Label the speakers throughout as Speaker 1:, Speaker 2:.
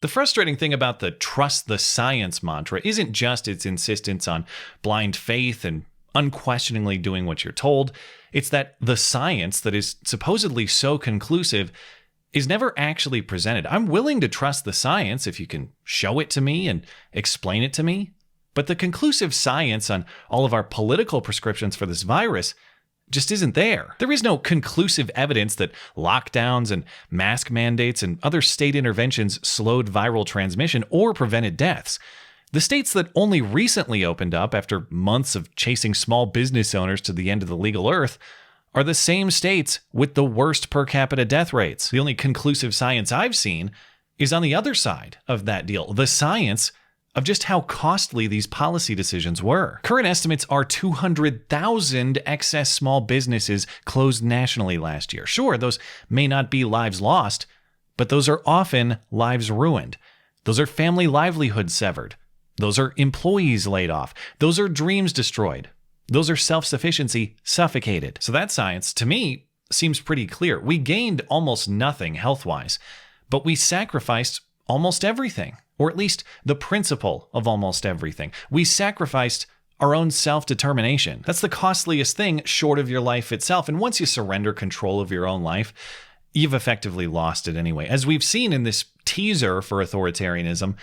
Speaker 1: The frustrating thing about the trust the science mantra isn't just its insistence on blind faith and unquestioningly doing what you're told. It's that the science that is supposedly so conclusive is never actually presented. I'm willing to trust the science if you can show it to me and explain it to me. But the conclusive science on all of our political prescriptions for this virus just isn't there. There is no conclusive evidence that lockdowns and mask mandates and other state interventions slowed viral transmission or prevented deaths. The states that only recently opened up after months of chasing small business owners to the end of the legal earth are the same states with the worst per capita death rates. The only conclusive science I've seen is on the other side of that deal. The science of just how costly these policy decisions were. Current estimates are 200,000 excess small businesses closed nationally last year. Sure, those may not be lives lost, but those are often lives ruined. Those are family livelihoods severed. Those are employees laid off. Those are dreams destroyed. Those are self-sufficiency suffocated. So that science, to me, seems pretty clear. We gained almost nothing health-wise, but we sacrificed almost everything. Or at least the principle of almost everything. We sacrificed our own self-determination. That's the costliest thing short of your life itself. And once you surrender control of your own life, you've effectively lost it anyway. As we've seen in this teaser for authoritarianism,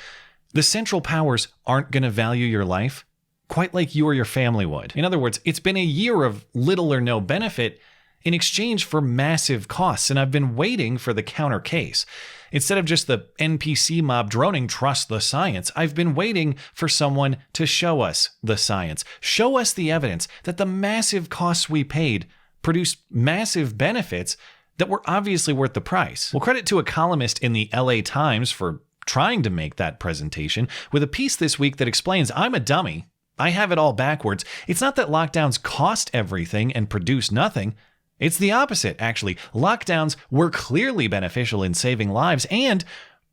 Speaker 1: the central powers aren't going to value your life quite like you or your family would. In other words, it's been a year of little or no benefit in exchange for massive costs, and I've been waiting for the counter case. Instead of just the NPC mob droning, trust the science, I've been waiting for someone to show us the science. Show us the evidence that the massive costs we paid produced massive benefits that were obviously worth the price. Well, credit to a columnist in the LA Times for trying to make that presentation with a piece this week that explains, I'm a dummy. I have it all backwards. It's not that lockdowns cost everything and produce nothing. It's the opposite, actually. Lockdowns were clearly beneficial in saving lives, and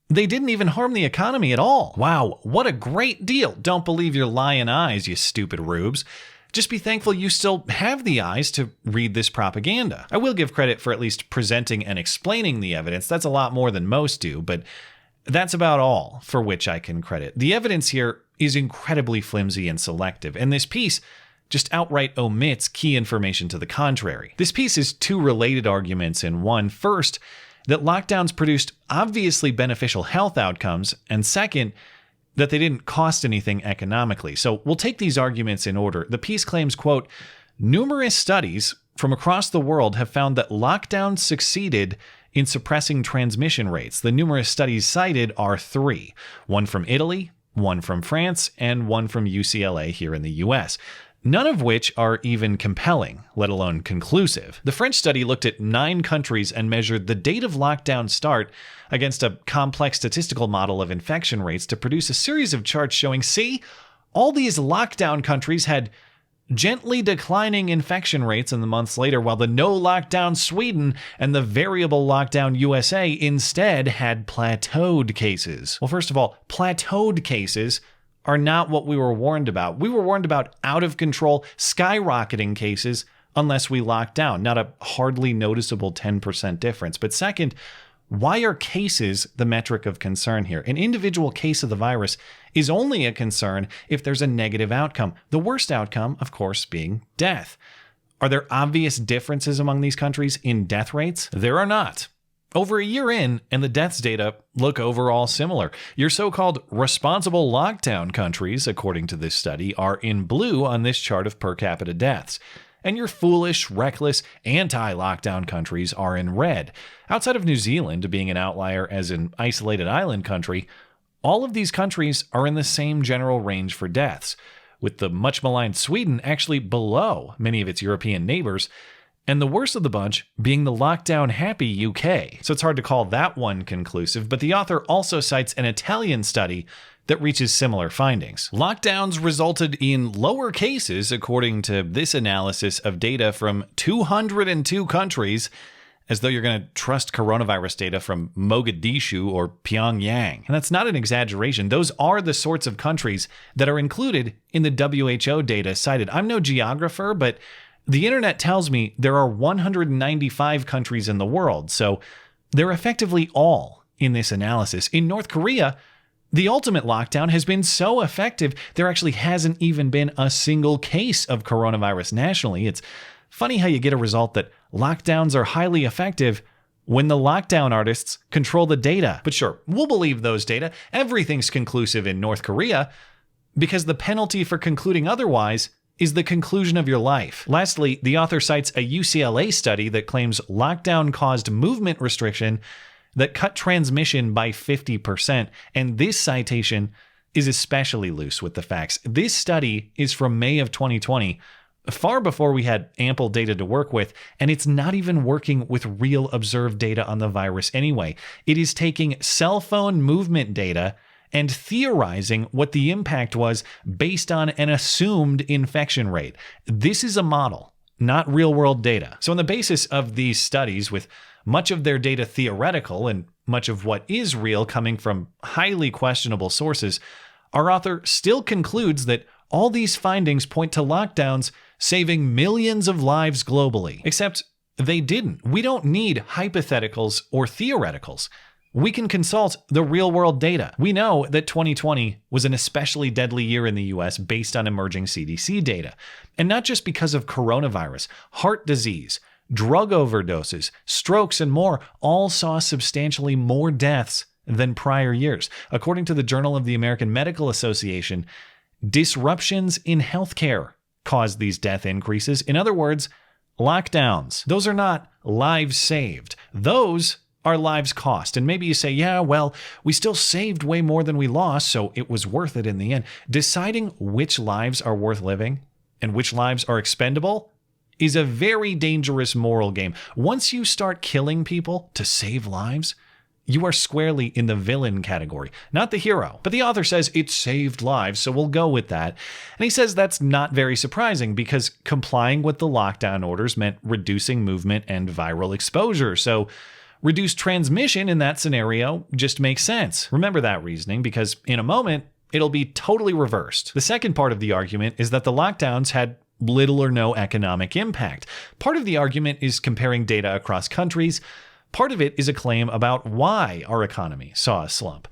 Speaker 1: they didn't even harm the economy at all. Wow, what a great deal. Don't believe your lying eyes, you stupid rubes. Just be thankful you still have the eyes to read this propaganda. I will give credit for at least presenting and explaining the evidence. That's a lot more than most do, but that's about all for which I can credit. The evidence here is incredibly flimsy and selective, and this piece just outright omits key information to the contrary. This piece is two related arguments in one. First, that lockdowns produced obviously beneficial health outcomes, and second, that they didn't cost anything economically. So we'll take these arguments in order. The piece claims, quote, numerous studies from across the world have found that lockdowns succeeded in suppressing transmission rates. The numerous studies cited are three: one from Italy, one from France, and one from UCLA here in the US. None of which are even compelling, let alone conclusive. The French study looked at 9 countries and measured the date of lockdown start against a complex statistical model of infection rates to produce a series of charts showing, see, all these lockdown countries had gently declining infection rates in the months later, while the no-lockdown Sweden and the variable lockdown USA instead had plateaued cases. Well, first of all, plateaued cases are not what we were warned about. We were warned about out-of-control, skyrocketing cases unless we lock down, not a hardly noticeable 10% difference. But second, why are cases the metric of concern here? An individual case of the virus is only a concern if there's a negative outcome. The worst outcome, of course, being death. Are there obvious differences among these countries in death rates? There are not. Over a year in, and the deaths data look overall similar. Your so-called responsible lockdown countries, according to this study, are in blue on this chart of per capita deaths. And your foolish, reckless, anti-lockdown countries are in red. Outside of New Zealand being an outlier as an isolated island country, all of these countries are in the same general range for deaths, with the much-maligned Sweden actually below many of its European neighbors, and the worst of the bunch being the lockdown-happy UK. So it's hard to call that one conclusive, but the author also cites an Italian study that reaches similar findings. Lockdowns resulted in lower cases, according to this analysis of data from 202 countries, as though you're going to trust coronavirus data from Mogadishu or Pyongyang. And that's not an exaggeration. Those are the sorts of countries that are included in the WHO data cited. I'm no geographer, but the internet tells me there are 195 countries in the world, so they're effectively all in this analysis. In North Korea, the ultimate lockdown has been so effective, there actually hasn't even been a single case of coronavirus nationally. It's funny how you get a result that lockdowns are highly effective when the lockdown artists control the data. But sure, we'll believe those data. Everything's conclusive in North Korea because the penalty for concluding otherwise is the conclusion of your life. Lastly, the author cites a UCLA study that claims lockdown caused movement restriction that cut transmission by 50%. And this citation is especially loose with the facts. This study is from May of 2020, far before we had ample data to work with, and it's not even working with real observed data on the virus anyway. It is taking cell phone movement data and theorizing what the impact was based on an assumed infection rate. This is a model, not real-world data. So on the basis of these studies, with much of their data theoretical and much of what is real coming from highly questionable sources, our author still concludes that all these findings point to lockdowns saving millions of lives globally. Except they didn't. We don't need hypotheticals or theoreticals. We can consult the real-world data. We know that 2020 was an especially deadly year in the US based on emerging CDC data. And not just because of coronavirus, heart disease, drug overdoses, strokes, and more all saw substantially more deaths than prior years. According to the Journal of the American Medical Association, disruptions in healthcare caused these death increases. In other words, lockdowns. Those are not lives saved. Those are lives cost. And maybe you say, yeah, well, we still saved way more than we lost, so it was worth it in the end. Deciding which lives are worth living and which lives are expendable is a very dangerous moral game. Once you start killing people to save lives, you are squarely in the villain category, not the hero. But the author says it saved lives, so we'll go with that. And he says that's not very surprising because complying with the lockdown orders meant reducing movement and viral exposure. So reduced transmission in that scenario just makes sense. Remember that reasoning because in a moment, it'll be totally reversed. The second part of the argument is that the lockdowns had little or no economic impact. Part of the argument is comparing data across countries. Part of it is a claim about why our economy saw a slump.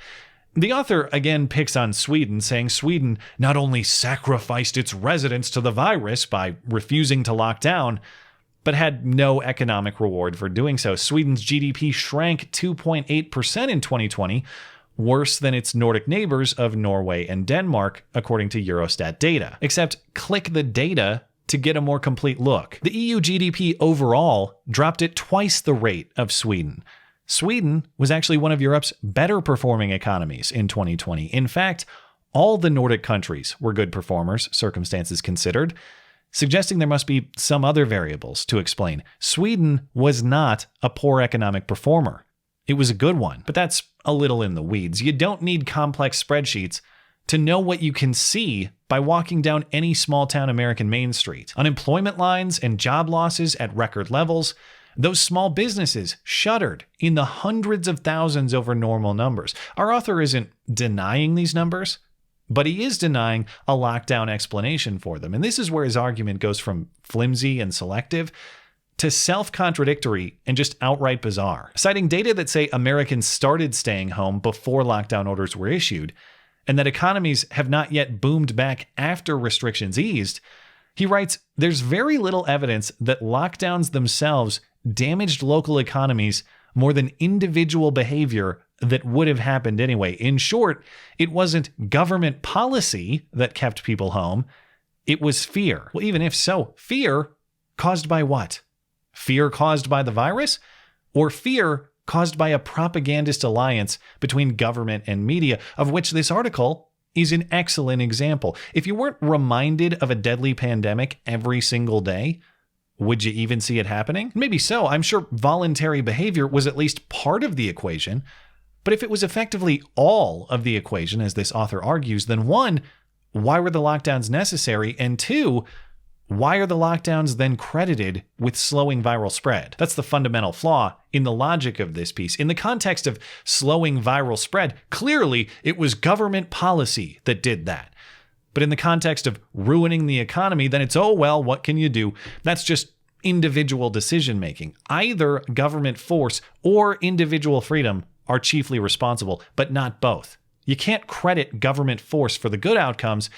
Speaker 1: The author again picks on Sweden, saying Sweden not only sacrificed its residents to the virus by refusing to lock down, but had no economic reward for doing so. Sweden's GDP shrank 2.8% in 2020, worse than its Nordic neighbors of Norway and Denmark, according to Eurostat data. Except click the data to get a more complete look. The EU GDP overall dropped at twice the rate of Sweden. Sweden was actually one of Europe's better performing economies in 2020. In fact, all the Nordic countries were good performers, circumstances considered, suggesting there must be some other variables to explain. Sweden was not a poor economic performer. It was a good one, but that's a little in the weeds. You don't need complex spreadsheets to know what you can see by walking down any small-town American Main Street. Unemployment lines and job losses at record levels. Those small businesses shuttered in the hundreds of thousands over normal numbers. Our author isn't denying these numbers, but he is denying a lockdown explanation for them. And this is where his argument goes from flimsy and selective to self-contradictory and just outright bizarre. Citing data that say Americans started staying home before lockdown orders were issued, and that economies have not yet boomed back after restrictions eased, he writes, there's very little evidence that lockdowns themselves damaged local economies more than individual behavior that would have happened anyway. In short, it wasn't government policy that kept people home, it was fear. Well, even if so, fear caused by what? Fear caused by the virus? Or fear caused by a propagandist alliance between government and media, of which this article is an excellent example. If you weren't reminded of a deadly pandemic every single day, would you even see it happening? Maybe so. I'm sure voluntary behavior was at least part of the equation. But if it was effectively all of the equation, as this author argues, then one, why were the lockdowns necessary? And two, why are the lockdowns then credited with slowing viral spread? That's the fundamental flaw in the logic of this piece. In the context of slowing viral spread, clearly it was government policy that did that. But in the context of ruining the economy, then it's, oh, well, what can you do? That's just individual decision making. Either government force or individual freedom are chiefly responsible, but not both. You can't credit government force for the good outcomes,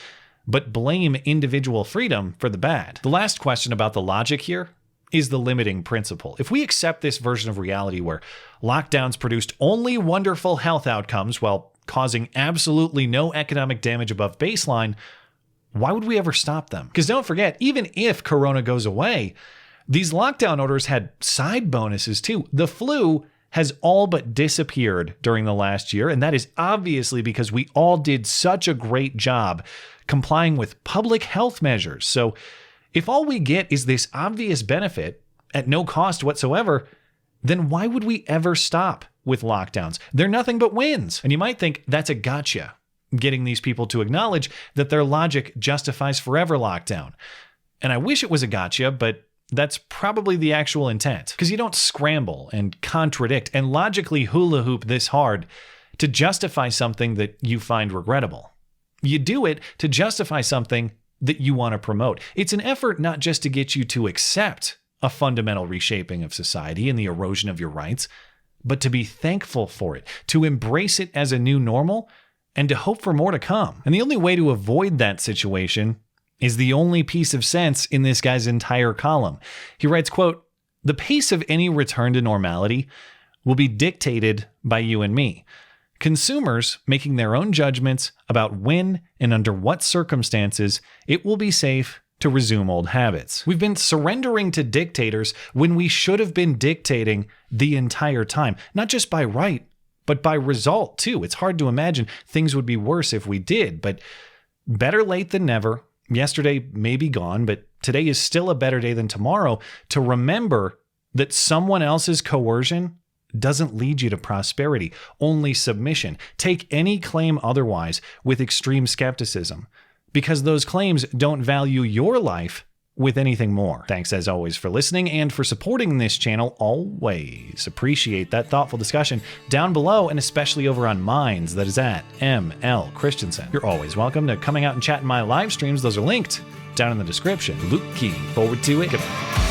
Speaker 1: but blame individual freedom for the bad. The last question about the logic here is the limiting principle. If we accept this version of reality where lockdowns produced only wonderful health outcomes while causing absolutely no economic damage above baseline, why would we ever stop them? Because don't forget, even if Corona goes away, these lockdown orders had side bonuses too. The flu has all but disappeared during the last year, and that is obviously because we all did such a great job complying with public health measures. So if all we get is this obvious benefit at no cost whatsoever, then why would we ever stop with lockdowns? They're nothing but wins. And you might think that's a gotcha, getting these people to acknowledge that their logic justifies forever lockdown. And I wish it was a gotcha, but that's probably the actual intent. Because you don't scramble and contradict and logically hula hoop this hard to justify something that you find regrettable. You do it to justify something that you want to promote. It's an effort not just to get you to accept a fundamental reshaping of society and the erosion of your rights, but to be thankful for it, to embrace it as a new normal, and to hope for more to come. And the only way to avoid that situation is the only piece of sense in this guy's entire column. He writes, quote, "The pace of any return to normality will be dictated by you and me. Consumers making their own judgments about when and under what circumstances it will be safe to resume old habits." We've been surrendering to dictators when we should have been dictating the entire time, not just by right, but by result too. It's hard to imagine things would be worse if we did, but better late than never. Yesterday may be gone, but today is still a better day than tomorrow to remember that someone else's coercion doesn't lead you to prosperity, only submission. Take any claim otherwise with extreme skepticism, because those claims don't value your life with anything more. Thanks as always for listening and for supporting this channel. Always appreciate that thoughtful discussion down below, and especially over on Minds, that is at ML Christiansen. You're always welcome to coming out and chat in my live streams. Those are linked down in the description. Looking forward to it. Goodbye.